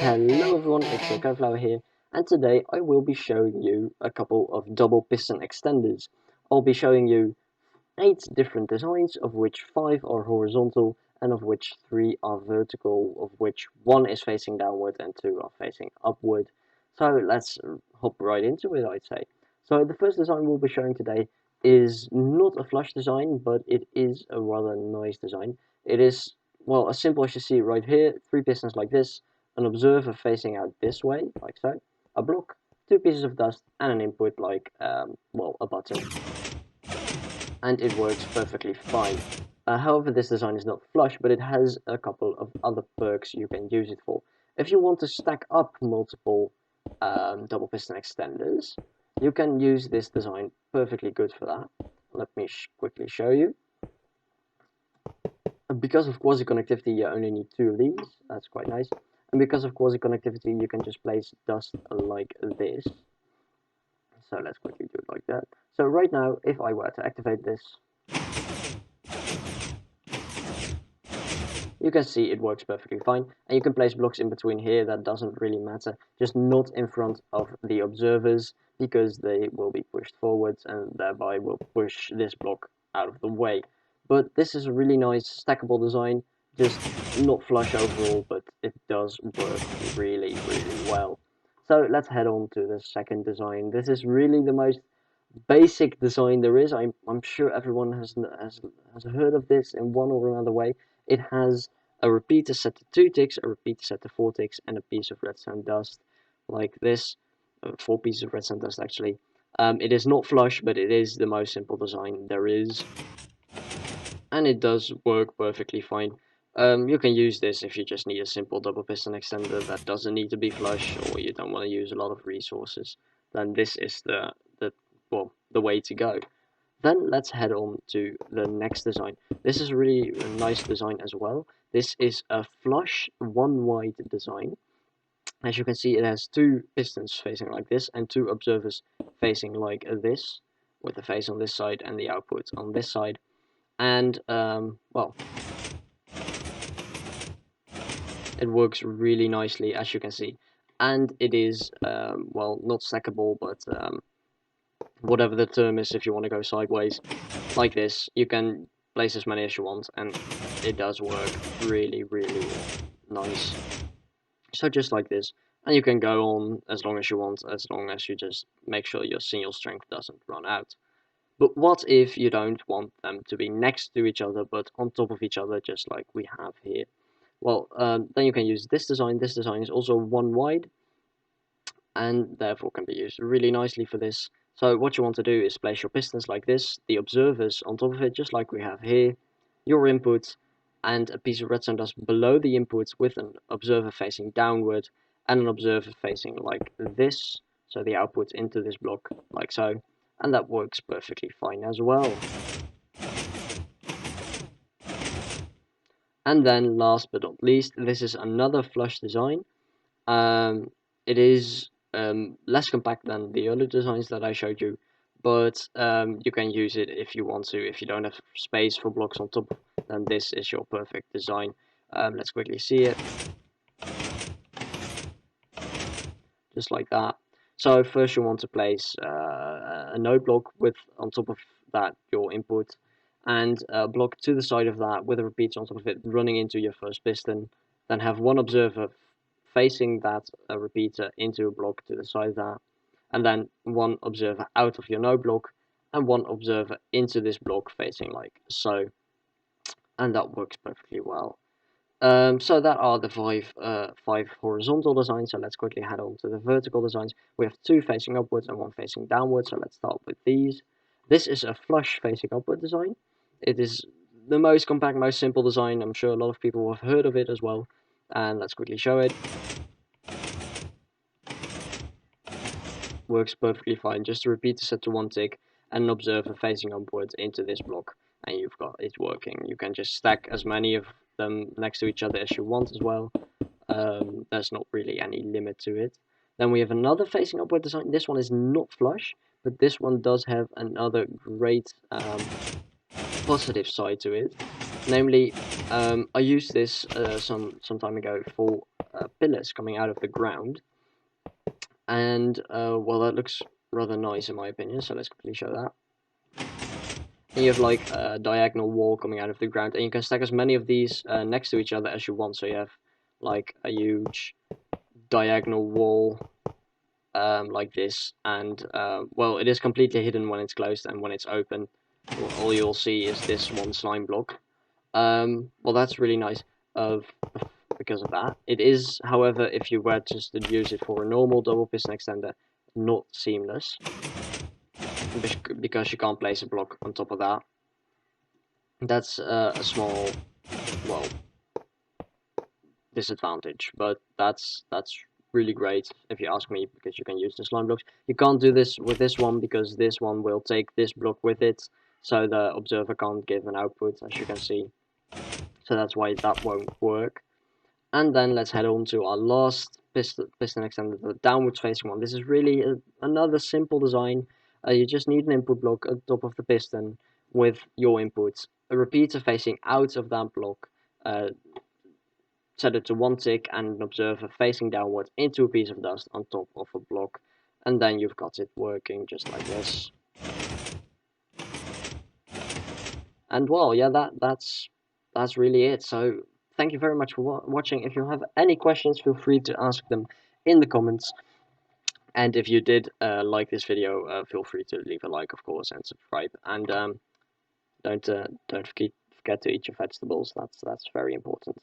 Hello everyone, it's Flower here, and today I will be showing you a couple of double piston extenders. I'll be showing you 8 different designs, of which 5 are horizontal, and of which 3 are vertical, of which 1 is facing downward and 2 are facing upward. So let's hop right into it, I'd say. So the first design we'll be showing today is not a flush design, but it is a rather nice design. It is, well, as simple as you see right here, 3 pistons like this, an observer facing out this way, like so, a block, 2 pieces of dust, and an input like, well, a button. And it works perfectly fine. However, this design is not flush, but it has a couple of other perks you can use it for. If you want to stack up multiple double piston extenders, you can use this design perfectly good for that. Let me quickly show you. Because of quasi connectivity, you only need 2 of these. That's quite nice. And because of quasi connectivity, you can just place dust like this. So let's quickly do it like that. So right now, if I were to activate this, you can see it works perfectly fine. And you can place blocks in between here, that doesn't really matter. Just not in front of the observers, because they will be pushed forwards and thereby will push this block out of the way. But this is a really nice stackable design, just not flush overall, but it does work really well. So let's head on to the second design. This is really the most basic design there is. I'm sure everyone has heard of this in one or another way. It has a repeater set to 2 ticks, a repeater set to 4 ticks, and a piece of redstone dust, like this. 4 pieces of redstone dust actually. It is not flush, but it is the most simple design there is, and it does work perfectly fine. You can use this if you just need a simple double piston extender that doesn't need to be flush, or you don't want to use a lot of resources. Then this is the way to go. Then let's head on to the next design. This is a really nice design as well. This is a flush one wide design. As you can see, it has 2 pistons facing like this and 2 observers facing like this, with the face on this side and the output on this side. And well, it works really nicely, as you can see, and it is well, not stackable, but whatever the term is, if you want to go sideways like this, you can place as many as you want, and it does work really nice. So just like this, and you can go on as long as you want, as long as you just make sure your signal strength doesn't run out. But what if you don't want them to be next to each other, but on top of each other, just like we have here? Well, then you can use this design. This design is also 1 wide, and therefore can be used really nicely for this. So what you want to do is place your pistons like this, the observers on top of it, just like we have here, your input, and a piece of redstone dust below the input with an observer facing downward, and an observer facing like this, so the output into this block, like so, and that works perfectly fine as well. And then last but not least, this is another flush design. It is less compact than the other designs that I showed you, but you can use it if you want to. If you don't have space for blocks on top, then this is your perfect design. Let's quickly see it. Just like that. So first you want to place a node block with on top of that your input, and a block to the side of that with a repeater on top of it running into your first piston. Then have one observer facing that repeater into a block to the side of that, and then one observer out of your node block and one observer into this block facing like so, and that works perfectly well. So that are the five horizontal designs. So let's quickly head on to the vertical designs. We have 2 facing upwards and 1 facing downwards. So let's start with these. This is a flush facing upward design. It is the most compact, most simple design. I'm sure a lot of people have heard of it as well. And let's quickly show it. Works perfectly fine. Just a repeater set to 1 tick and an observer facing upwards into this block, and you've got it working. You can just stack as many of them next to each other as you want as well. There's not really any limit to it. Then we have another facing upward design. This one is not flush, but this one does have another great positive side to it. Namely, I used this some time ago for pillars coming out of the ground. And well, that looks rather nice in my opinion, so let's quickly show that. And you have like a diagonal wall coming out of the ground, and you can stack as many of these next to each other as you want, so you have like a huge diagonal wall like this, and well, it is completely hidden when it's closed, and when it's open, all you'll see is this one slime block. Well, that's really nice because of that. It is, however, if you were just to use it for a normal double piston extender, not seamless, because you can't place a block on top of that. That's a small, well, disadvantage, but that's really great if you ask me, because you can use the slime blocks. You can't do this with this one because this one will take this block with it, so the observer can't give an output, as you can see. So that's why that won't work. And then let's head on to our last piston extender, the downwards facing one. This is really another simple design. You just need an input block at the top of the piston with your inputs, a repeater facing out of that block, set it to 1 tick, and an observer facing downward into a piece of dust on top of a block, and then you've got it working just like this. And well, yeah, that's really it. So thank you very much for watching. If you have any questions, feel free to ask them in the comments. And if you did like this video, feel free to leave a like, of course, and subscribe. And don't forget to eat your vegetables. That's very important.